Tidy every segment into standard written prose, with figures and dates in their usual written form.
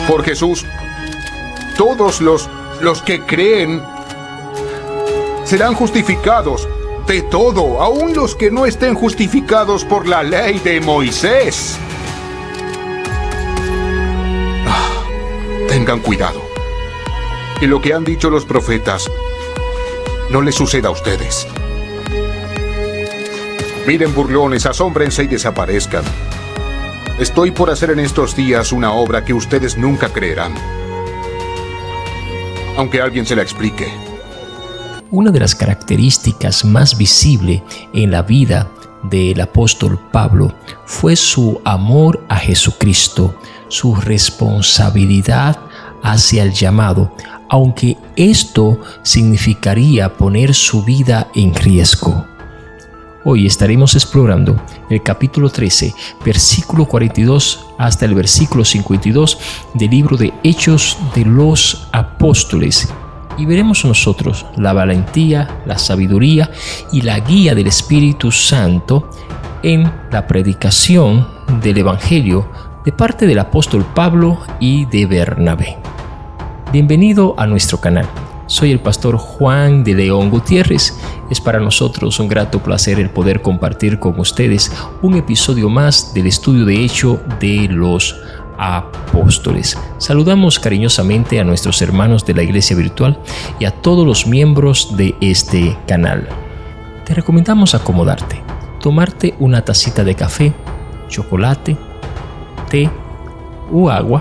por Jesús, todos los que creen serán justificados de todo, aun los que no estén justificados por la ley de Moisés. Tengan cuidado, que lo que han dicho los profetas no les suceda a ustedes. Miren, burlones, asómbrense y desaparezcan. Estoy por hacer en estos días una obra que ustedes nunca creerán, aunque alguien se la explique. Una de las características más visibles en la vida del apóstol Pablo fue su amor a Jesucristo, su responsabilidad hacia el llamado, aunque esto significaría poner su vida en riesgo. Hoy estaremos explorando el capítulo 13, versículo 42 hasta el versículo 52 del libro de Hechos de los Apóstoles. Y veremos nosotros la valentía, la sabiduría y la guía del Espíritu Santo en la predicación del Evangelio de parte del apóstol Pablo y de Bernabé. Bienvenido a nuestro canal. Soy el pastor Juan de León Gutiérrez. Es para nosotros un grato placer el poder compartir con ustedes un episodio más del estudio de Hechos de los Apóstoles. Saludamos cariñosamente a nuestros hermanos de la iglesia virtual y a todos los miembros de este canal. Te recomendamos acomodarte, tomarte una tacita de café, chocolate, té o agua,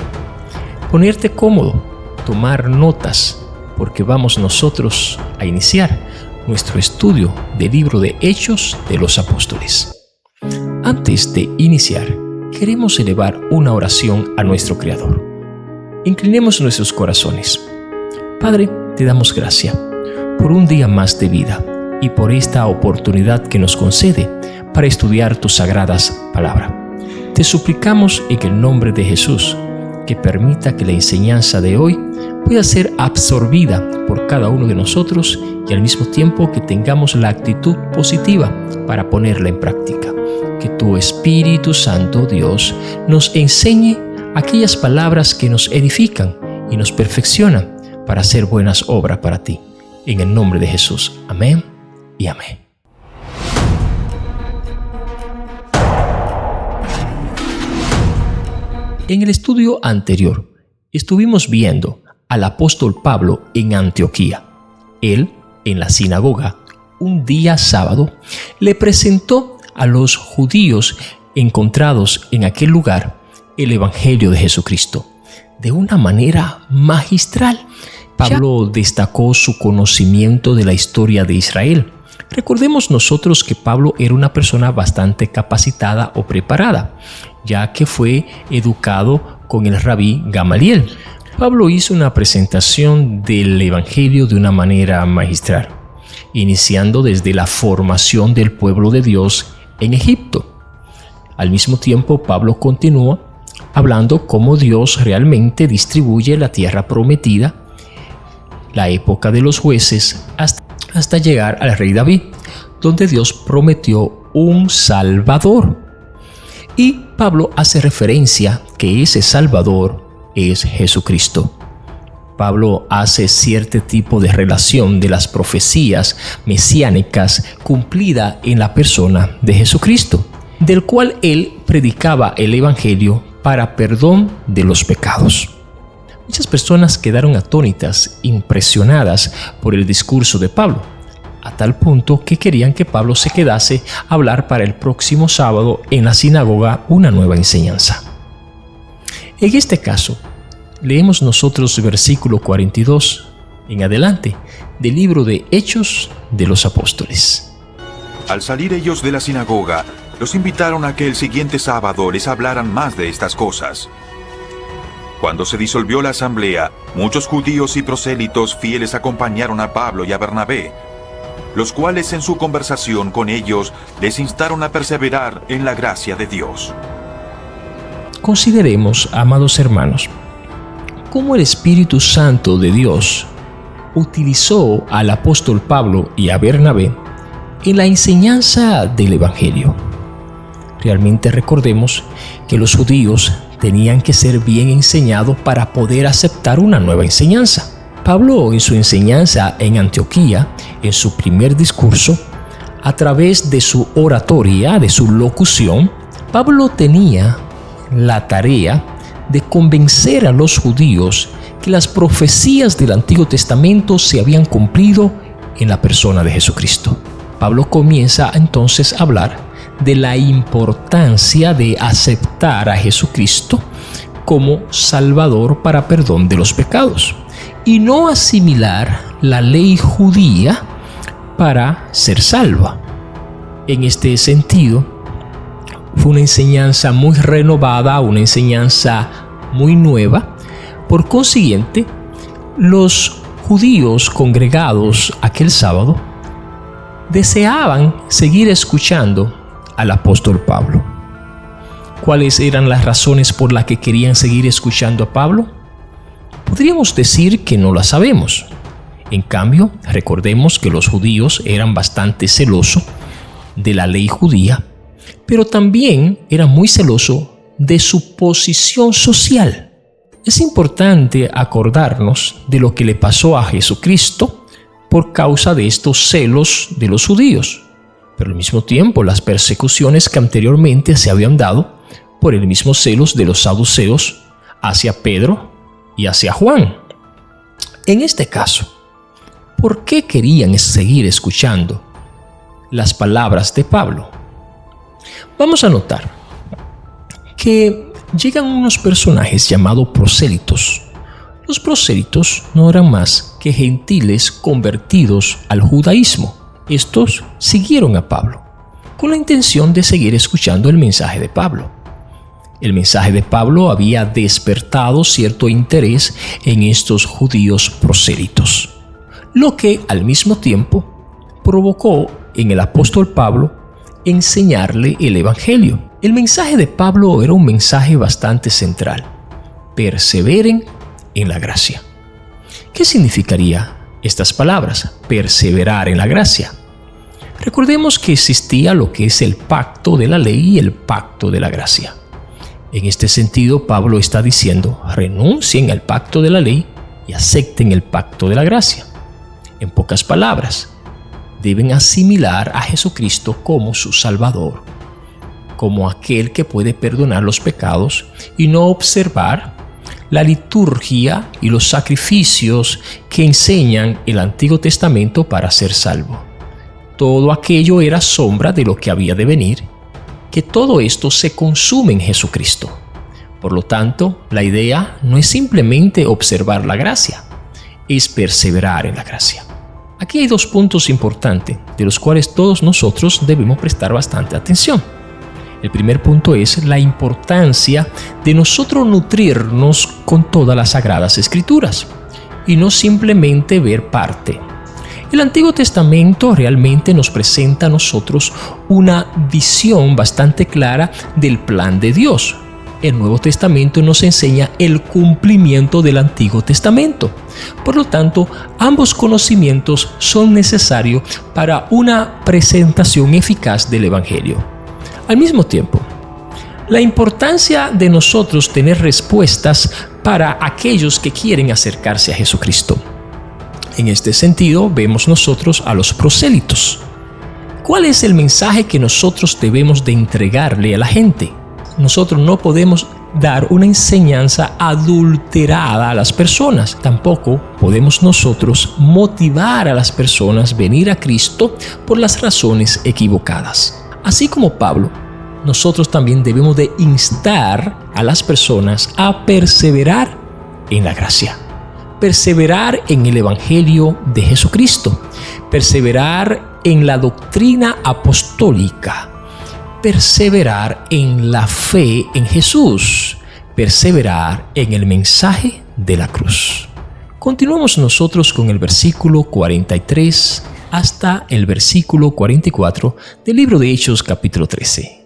ponerte cómodo, tomar notas, porque vamos nosotros a iniciar nuestro estudio del libro de Hechos de los Apóstoles. Antes de iniciar, queremos elevar una oración a nuestro Creador. Inclinemos nuestros corazones. Padre, te damos gracias por un día más de vida y por esta oportunidad que nos concede para estudiar tus sagradas palabras. Te suplicamos en el nombre de Jesús que permita que la enseñanza de hoy pueda ser absorbida por cada uno de nosotros y al mismo tiempo que tengamos la actitud positiva para ponerla en práctica. Que tu Espíritu Santo, Dios, nos enseñe aquellas palabras que nos edifican y nos perfeccionan para hacer buenas obras para ti. En el nombre de Jesús. Amén y amén. En el estudio anterior, estuvimos viendo al apóstol Pablo en Antioquía. Él, en la sinagoga, un día sábado, le presentó a los judíos encontrados en aquel lugar el Evangelio de Jesucristo de una manera magistral. Pablo destacó su conocimiento de la historia de Israel. Recordemos nosotros que Pablo era una persona bastante capacitada o preparada, ya que fue educado con el rabí Gamaliel. Pablo hizo una presentación del Evangelio de una manera magistral, iniciando desde la formación del pueblo de Dios en Egipto. Al mismo tiempo, Pablo continúa hablando cómo Dios realmente distribuye la tierra prometida, la época de los jueces, hasta llegar al rey David, donde Dios prometió un Salvador. Y Pablo hace referencia que ese Salvador es Jesucristo. Pablo hace cierto tipo de relación de las profecías mesiánicas cumplida en la persona de Jesucristo, del cual él predicaba el Evangelio para perdón de los pecados. Muchas personas quedaron atónitas, impresionadas por el discurso de Pablo, a tal punto que querían que Pablo se quedase a hablar para el próximo sábado en la sinagoga una nueva enseñanza. En este caso, leemos nosotros el versículo 42 en adelante del libro de Hechos de los Apóstoles. Al salir ellos de la sinagoga, los invitaron a que el siguiente sábado les hablaran más de estas cosas. Cuando se disolvió la asamblea, muchos judíos y prosélitos fieles acompañaron a Pablo y a Bernabé, los cuales en su conversación con ellos les instaron a perseverar en la gracia de Dios. Consideremos, amados hermanos, cómo el Espíritu Santo de Dios utilizó al apóstol Pablo y a Bernabé en la enseñanza del Evangelio. Realmente recordemos que los judíos tenían que ser bien enseñados para poder aceptar una nueva enseñanza. Pablo, en su enseñanza en Antioquía, en su primer discurso, a través de su oratoria, de su locución, Pablo tenía la tarea de convencer a los judíos que las profecías del Antiguo Testamento se habían cumplido en la persona de Jesucristo. Pablo comienza entonces a hablar de la importancia de aceptar a Jesucristo como Salvador para perdón de los pecados y no asimilar la ley judía para ser salva. En este sentido, fue una enseñanza muy renovada, una enseñanza muy nueva. Por consiguiente, los judíos congregados aquel sábado deseaban seguir escuchando al apóstol Pablo. ¿Cuáles eran las razones por las que querían seguir escuchando a Pablo? Podríamos decir que no las sabemos. En cambio, recordemos que los judíos eran bastante celosos de la ley judía, pero también eran muy celosos de su posición social. Es importante acordarnos de lo que le pasó a Jesucristo por causa de estos celos de los judíos, pero al mismo tiempo las persecuciones que anteriormente se habían dado por el mismo celos de los saduceos hacia Pedro y hacia Juan. En este caso, ¿por qué querían seguir escuchando las palabras de Pablo? Vamos a notar que llegan unos personajes llamados prosélitos. Los prosélitos no eran más que gentiles convertidos al judaísmo. Estos siguieron a Pablo con la intención de seguir escuchando el mensaje de Pablo. El mensaje de Pablo había despertado cierto interés en estos judíos prosélitos, lo que al mismo tiempo provocó en el apóstol Pablo enseñarle el evangelio. El mensaje de Pablo era un mensaje bastante central: perseveren en la gracia. ¿Qué significaría estas palabras? Perseverar en la gracia. Recordemos que existía lo que es el pacto de la ley y el pacto de la gracia. En este sentido, Pablo está diciendo: renuncien al pacto de la ley y acepten el pacto de la gracia. En pocas palabras, deben asimilar a Jesucristo como su Salvador, como aquel que puede perdonar los pecados, y no observar la liturgia y los sacrificios que enseñan el Antiguo Testamento para ser salvo. Todo aquello era sombra de lo que había de venir, que todo esto se consume en Jesucristo. Por lo tanto, la idea no es simplemente observar la gracia, es perseverar en la gracia. Aquí hay dos puntos importantes, de los cuales todos nosotros debemos prestar bastante atención. El primer punto es la importancia de nosotros nutrirnos con todas las Sagradas Escrituras y no simplemente ver parte. El Antiguo Testamento realmente nos presenta a nosotros una visión bastante clara del plan de Dios. El Nuevo Testamento nos enseña el cumplimiento del Antiguo Testamento. Por lo tanto, ambos conocimientos son necesarios para una presentación eficaz del Evangelio. Al mismo tiempo, la importancia de nosotros tener respuestas para aquellos que quieren acercarse a Jesucristo. En este sentido, vemos nosotros a los prosélitos. ¿Cuál es el mensaje que nosotros debemos de entregarle a la gente? Nosotros no podemos dar una enseñanza adulterada a las personas. Tampoco podemos nosotros motivar a las personas a venir a Cristo por las razones equivocadas. Así como Pablo, nosotros también debemos de instar a las personas a perseverar en la gracia. Perseverar en el Evangelio de Jesucristo, perseverar en la doctrina apostólica, perseverar en la fe en Jesús, perseverar en el mensaje de la cruz. Continuamos nosotros con el versículo 43 hasta el versículo 44 del libro de Hechos capítulo 13.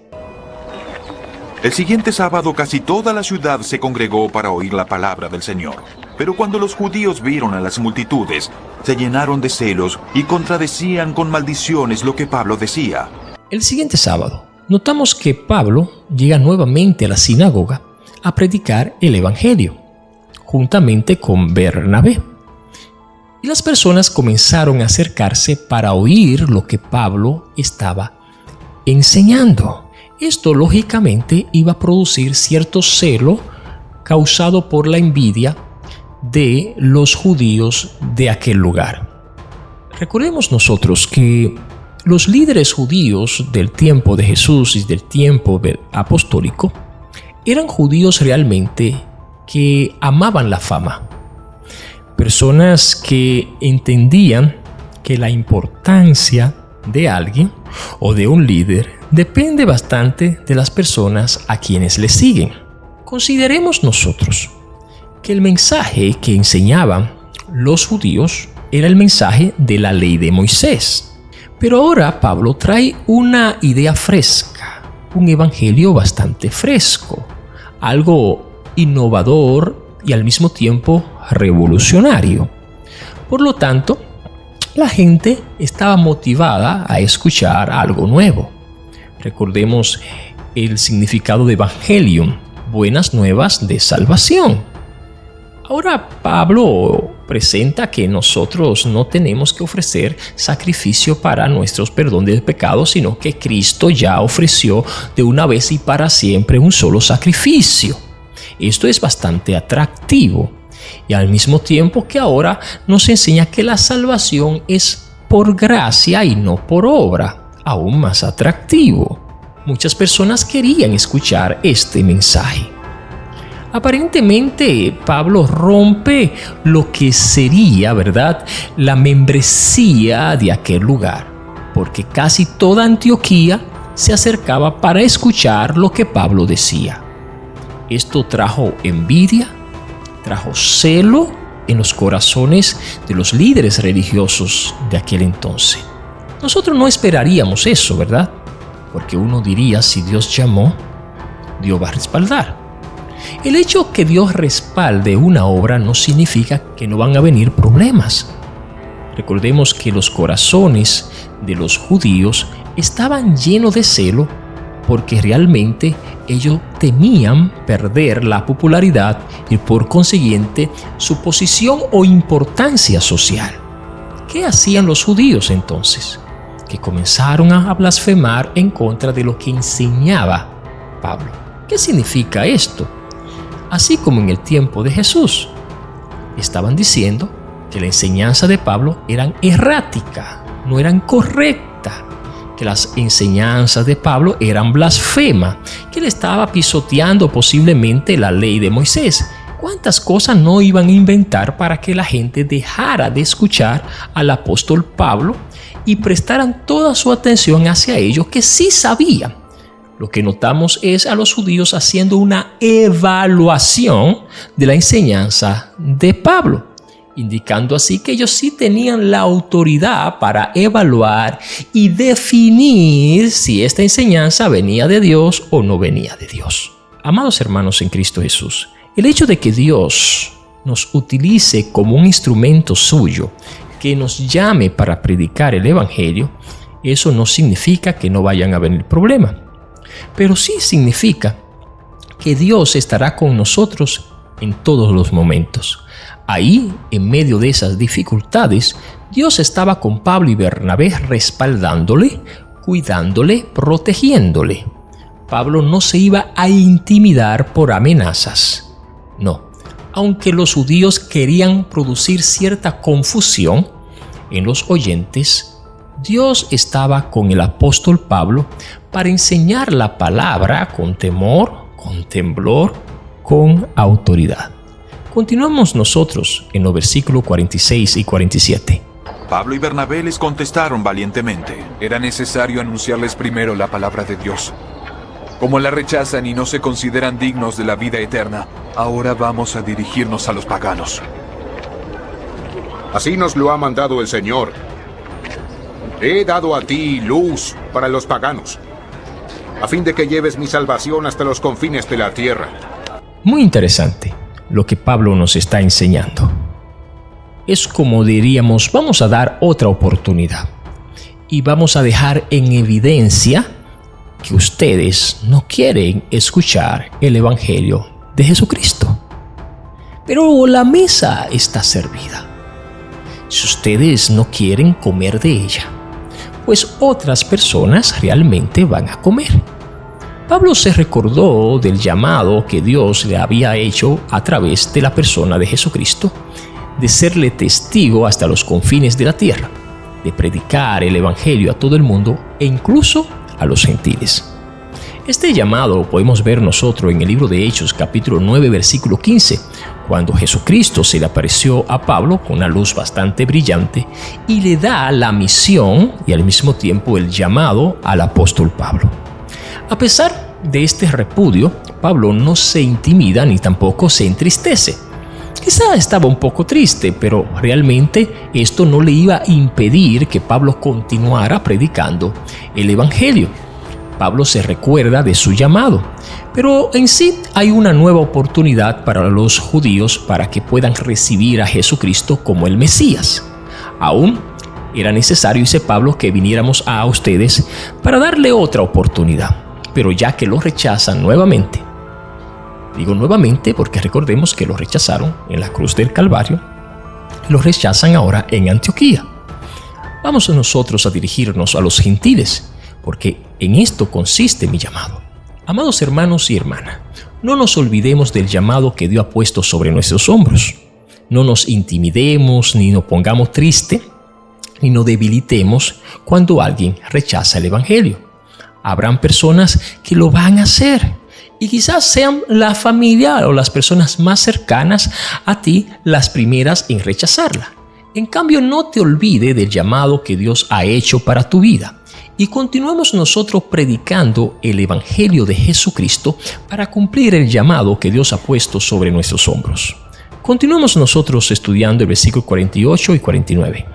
El siguiente sábado casi toda la ciudad se congregó para oír la palabra del Señor. Pero cuando los judíos vieron a las multitudes, se llenaron de celos y contradecían con maldiciones lo que Pablo decía. El siguiente sábado, notamos que Pablo llega nuevamente a la sinagoga a predicar el Evangelio, juntamente con Bernabé. Y las personas comenzaron a acercarse para oír lo que Pablo estaba enseñando. Esto lógicamente iba a producir cierto celo causado por la envidia de los judíos de aquel lugar. Recordemos nosotros que los líderes judíos del tiempo de Jesús y del tiempo apostólico eran judíos realmente que amaban la fama. Personas que entendían que la importancia de alguien o de un líder depende bastante de las personas a quienes le siguen. Consideremos nosotros que el mensaje que enseñaban los judíos era el mensaje de la ley de Moisés. Pero ahora Pablo trae una idea fresca, un evangelio bastante fresco, algo innovador y al mismo tiempo revolucionario. Por lo tanto, la gente estaba motivada a escuchar algo nuevo. Recordemos el significado de evangelium, buenas nuevas de salvación. Ahora Pablo presenta que nosotros no tenemos que ofrecer sacrificio para nuestros perdón de pecados, sino que Cristo ya ofreció de una vez y para siempre un solo sacrificio. Esto es bastante atractivo y al mismo tiempo que ahora nos enseña que la salvación es por gracia y no por obra, aún más atractivo. Muchas personas querían escuchar este mensaje. Aparentemente Pablo rompe lo que sería, ¿verdad?, la membresía de aquel lugar, porque casi toda Antioquía se acercaba para escuchar lo que Pablo decía. Esto trajo envidia, trajo celo en los corazones de los líderes religiosos de aquel entonces. Nosotros no esperaríamos eso, ¿verdad? Porque uno diría, si Dios llamó, Dios va a respaldar. El hecho que Dios respalde una obra no significa que no van a venir problemas. Recordemos que los corazones de los judíos estaban llenos de celo porque realmente ellos temían perder la popularidad y por consiguiente su posición o importancia social. ¿Qué hacían los judíos entonces? Que comenzaron a blasfemar en contra de lo que enseñaba Pablo. ¿Qué significa esto? Así como en el tiempo de Jesús, estaban diciendo que la enseñanza de Pablo eran errática, no eran correcta, que las enseñanzas de Pablo eran blasfema, que él estaba pisoteando posiblemente la ley de Moisés. ¿Cuántas cosas no iban a inventar para que la gente dejara de escuchar al apóstol Pablo y prestaran toda su atención hacia ellos que sí sabían? Lo que notamos es a los judíos haciendo una evaluación de la enseñanza de Pablo, indicando así que ellos sí tenían la autoridad para evaluar y definir si esta enseñanza venía de Dios o no venía de Dios. Amados hermanos en Cristo Jesús, el hecho de que Dios nos utilice como un instrumento suyo, que nos llame para predicar el Evangelio, eso no significa que no vayan a venir problemas. Pero sí significa que Dios estará con nosotros en todos los momentos. Ahí, en medio de esas dificultades, Dios estaba con Pablo y Bernabé respaldándole, cuidándole, protegiéndole. Pablo no se iba a intimidar por amenazas. No, aunque los judíos querían producir cierta confusión en los oyentes, Dios estaba con el apóstol Pablo para enseñar la palabra con temor, con temblor, con autoridad. Continuamos nosotros en los versículos 46 y 47. Pablo y Bernabé les contestaron valientemente. Era necesario anunciarles primero la palabra de Dios. Como la rechazan y no se consideran dignos de la vida eterna, ahora vamos a dirigirnos a los paganos. Así nos lo ha mandado el Señor. He dado a ti luz para los paganos, a fin de que lleves mi salvación hasta los confines de la tierra. Muy interesante lo que Pablo nos está enseñando. Es como diríamos, vamos a dar otra oportunidad y vamos a dejar en evidencia que ustedes no quieren escuchar el Evangelio de Jesucristo. Pero la mesa está servida. Si ustedes no quieren comer de ella, pues otras personas realmente van a comer. Pablo se recordó del llamado que Dios le había hecho a través de la persona de Jesucristo, de serle testigo hasta los confines de la tierra, de predicar el evangelio a todo el mundo e incluso a los gentiles. Este llamado lo podemos ver nosotros en el libro de Hechos, capítulo 9, versículo 15, cuando Jesucristo se le apareció a Pablo con una luz bastante brillante y le da la misión y al mismo tiempo el llamado al apóstol Pablo. A pesar de este repudio, Pablo no se intimida ni tampoco se entristece. Quizá estaba un poco triste, pero realmente esto no le iba a impedir que Pablo continuara predicando el evangelio. Pablo se recuerda de su llamado, pero en sí hay una nueva oportunidad para los judíos para que puedan recibir a Jesucristo como el Mesías. Aún era necesario, dice Pablo, que viniéramos a ustedes para darle otra oportunidad, pero ya que lo rechazan nuevamente. Digo nuevamente porque recordemos que lo rechazaron en la cruz del Calvario, lo rechazan ahora en Antioquía. Vamos nosotros a dirigirnos a los gentiles, porque en esto consiste mi llamado. Amados hermanos y hermanas, no nos olvidemos del llamado que Dios ha puesto sobre nuestros hombros. No nos intimidemos ni nos pongamos tristes ni nos debilitemos cuando alguien rechaza el evangelio. Habrán personas que lo van a hacer y quizás sean la familia o las personas más cercanas a ti las primeras en rechazarla. En cambio, no te olvides del llamado que Dios ha hecho para tu vida. Y continuemos nosotros predicando el evangelio de Jesucristo para cumplir el llamado que Dios ha puesto sobre nuestros hombros. Continuemos nosotros estudiando el versículo 48 y 49.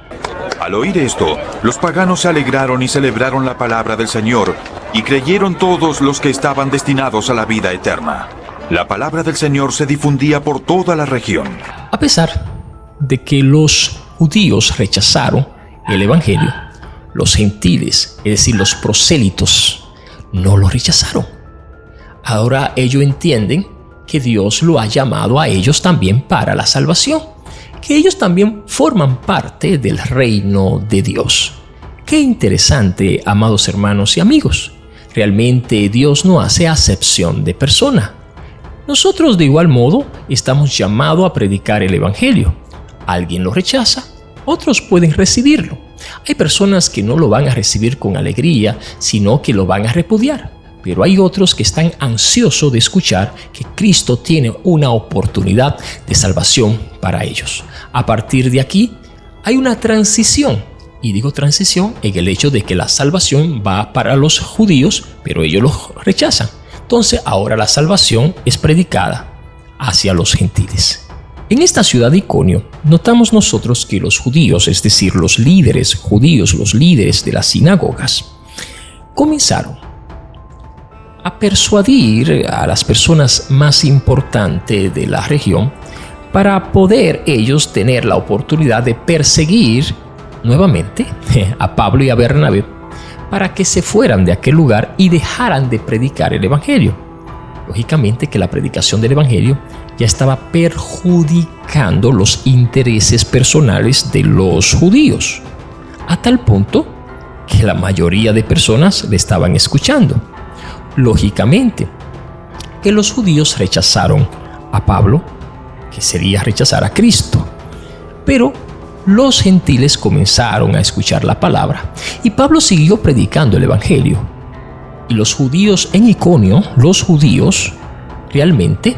Al oír esto, los paganos se alegraron y celebraron la palabra del Señor, y creyeron todos los que estaban destinados a la vida eterna. La palabra del Señor se difundía por toda la región. A pesar de que los judíos rechazaron el evangelio, los gentiles, es decir, los prosélitos, no lo rechazaron. Ahora ellos entienden que Dios lo ha llamado a ellos también para la salvación, que ellos también forman parte del reino de Dios. Qué interesante, amados hermanos y amigos. Realmente Dios no hace acepción de persona. Nosotros de igual modo estamos llamados a predicar el evangelio. Alguien lo rechaza, otros pueden recibirlo. Hay personas que no lo van a recibir con alegría, sino que lo van a repudiar. Pero hay otros que están ansiosos de escuchar que Cristo tiene una oportunidad de salvación para ellos. A partir de aquí, hay una transición. Y digo transición en el hecho de que la salvación va para los judíos, pero ellos lo rechazan. Entonces, ahora la salvación es predicada hacia los gentiles. En esta ciudad de Iconio, notamos nosotros que los judíos, es decir, los líderes judíos, los líderes de las sinagogas, comenzaron a persuadir a las personas más importantes de la región para poder ellos tener la oportunidad de perseguir nuevamente a Pablo y a Bernabé para que se fueran de aquel lugar y dejaran de predicar el evangelio. Lógicamente que la predicación del evangelio ya estaba perjudicando los intereses personales de los judíos, a tal punto que la mayoría de personas le estaban escuchando. Lógicamente que los judíos rechazaron a Pablo, que sería rechazar a Cristo, pero los gentiles comenzaron a escuchar la palabra y Pablo siguió predicando el evangelio. Y los judíos en Iconio, los judíos realmente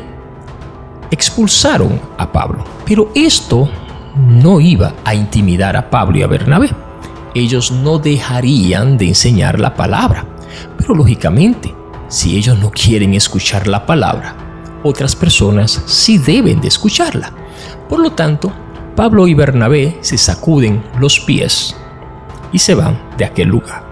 expulsaron a Pablo. Pero esto no iba a intimidar a Pablo y a Bernabé. Ellos no dejarían de enseñar la palabra. Pero lógicamente, si ellos no quieren escuchar la palabra, otras personas sí deben de escucharla. Por lo tanto, Pablo y Bernabé se sacuden los pies y se van de aquel lugar.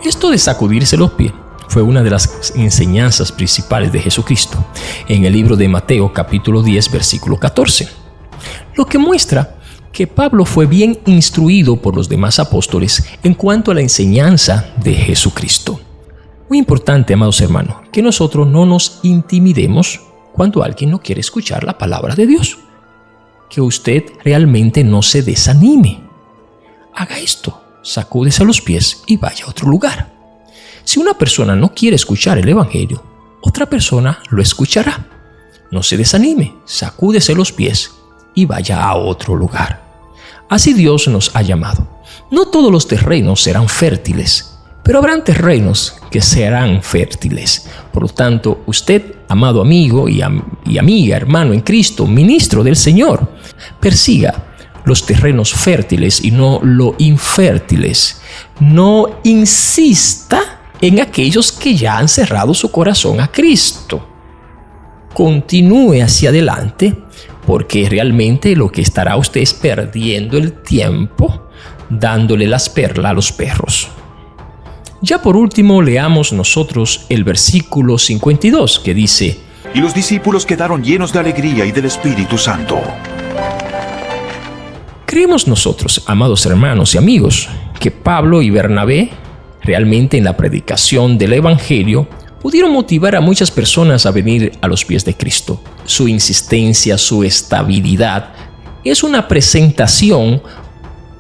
Esto de sacudirse los pies fue una de las enseñanzas principales de Jesucristo en el libro de Mateo capítulo 10 versículo 14, lo que muestra que Pablo fue bien instruido por los demás apóstoles en cuanto a la enseñanza de Jesucristo. Muy importante, amados hermanos, que nosotros no nos intimidemos cuando alguien no quiere escuchar la palabra de Dios. Que usted realmente no se desanime. Haga esto, sacúdese los pies y vaya a otro lugar. Si una persona no quiere escuchar el Evangelio, otra persona lo escuchará. No se desanime, sacúdese los pies y vaya a otro lugar. Así Dios nos ha llamado. No todos los terrenos serán fértiles, pero habrán terrenos que serán fértiles. Por lo tanto, usted, amado amigo y amiga, hermano en Cristo, ministro del Señor, persiga los terrenos fértiles y no los infértiles. No insista en aquellos que ya han cerrado su corazón a Cristo. Continúe hacia adelante, porque realmente lo que estará usted es perdiendo el tiempo dándole las perlas a los perros. Ya por último, leamos nosotros el versículo 52 que dice: Y los discípulos quedaron llenos de alegría y del Espíritu Santo. Creemos nosotros, amados hermanos y amigos, que Pablo y Bernabé realmente en la predicación del Evangelio pudieron motivar a muchas personas a venir a los pies de Cristo. Su insistencia, su estabilidad, es una presentación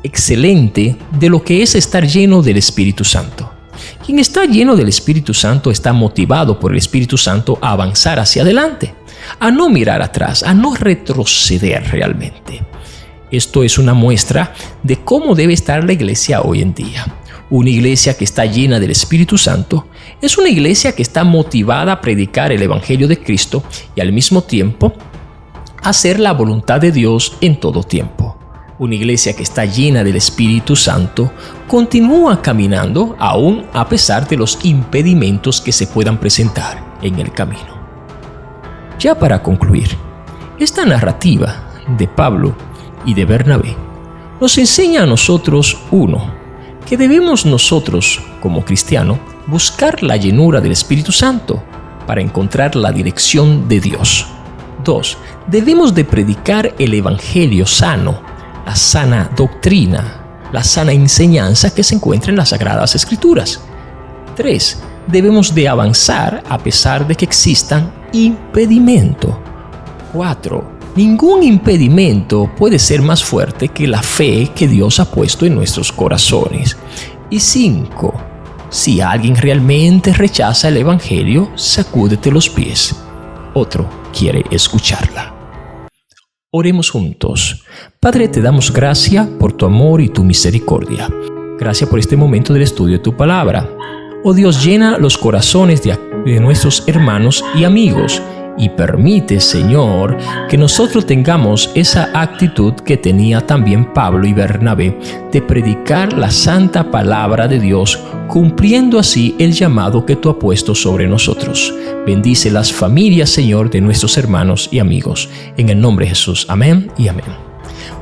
excelente de lo que es estar lleno del Espíritu Santo. Quien está lleno del Espíritu Santo está motivado por el Espíritu Santo a avanzar hacia adelante, a no mirar atrás, a no retroceder realmente. Esto es una muestra de cómo debe estar la iglesia hoy en día. Una iglesia que está llena del Espíritu Santo es una iglesia que está motivada a predicar el Evangelio de Cristo y al mismo tiempo hacer la voluntad de Dios en todo tiempo. Una iglesia que está llena del Espíritu Santo continúa caminando aún a pesar de los impedimentos que se puedan presentar en el camino. Ya para concluir, esta narrativa de Pablo y de Bernabé nos enseña a nosotros, uno, que debemos nosotros, como cristianos, buscar la llenura del Espíritu Santo para encontrar la dirección de Dios. 2. Debemos de predicar el Evangelio sano, la sana doctrina, la sana enseñanza que se encuentra en las Sagradas Escrituras. 3. Debemos de avanzar a pesar de que existan impedimentos. 4. Ningún impedimento puede ser más fuerte que la fe que Dios ha puesto en nuestros corazones. Y 5. Si alguien realmente rechaza el Evangelio, sacúdete los pies. Otro quiere escucharla. Oremos juntos. Padre, te damos gracias por tu amor y tu misericordia. Gracias por este momento del estudio de tu palabra. Oh Dios, llena los corazones de nuestros hermanos y amigos y permite, Señor, que nosotros tengamos esa actitud que tenía también Pablo y Bernabé de predicar la santa palabra de Dios, cumpliendo así el llamado que tú has puesto sobre nosotros. Bendice las familias, Señor, de nuestros hermanos y amigos. En el nombre de Jesús. Amén y amén.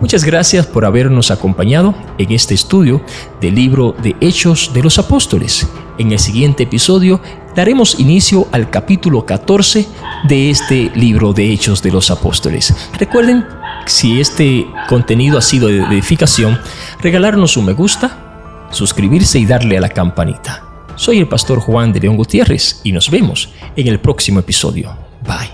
Muchas gracias por habernos acompañado en este estudio del libro de Hechos de los Apóstoles. En el siguiente episodio daremos inicio al capítulo 14 de este libro de Hechos de los Apóstoles. Recuerden, si este contenido ha sido de edificación, regalarnos un me gusta, suscribirse y darle a la campanita. Soy el pastor Juan de León Gutiérrez y nos vemos en el próximo episodio. Bye.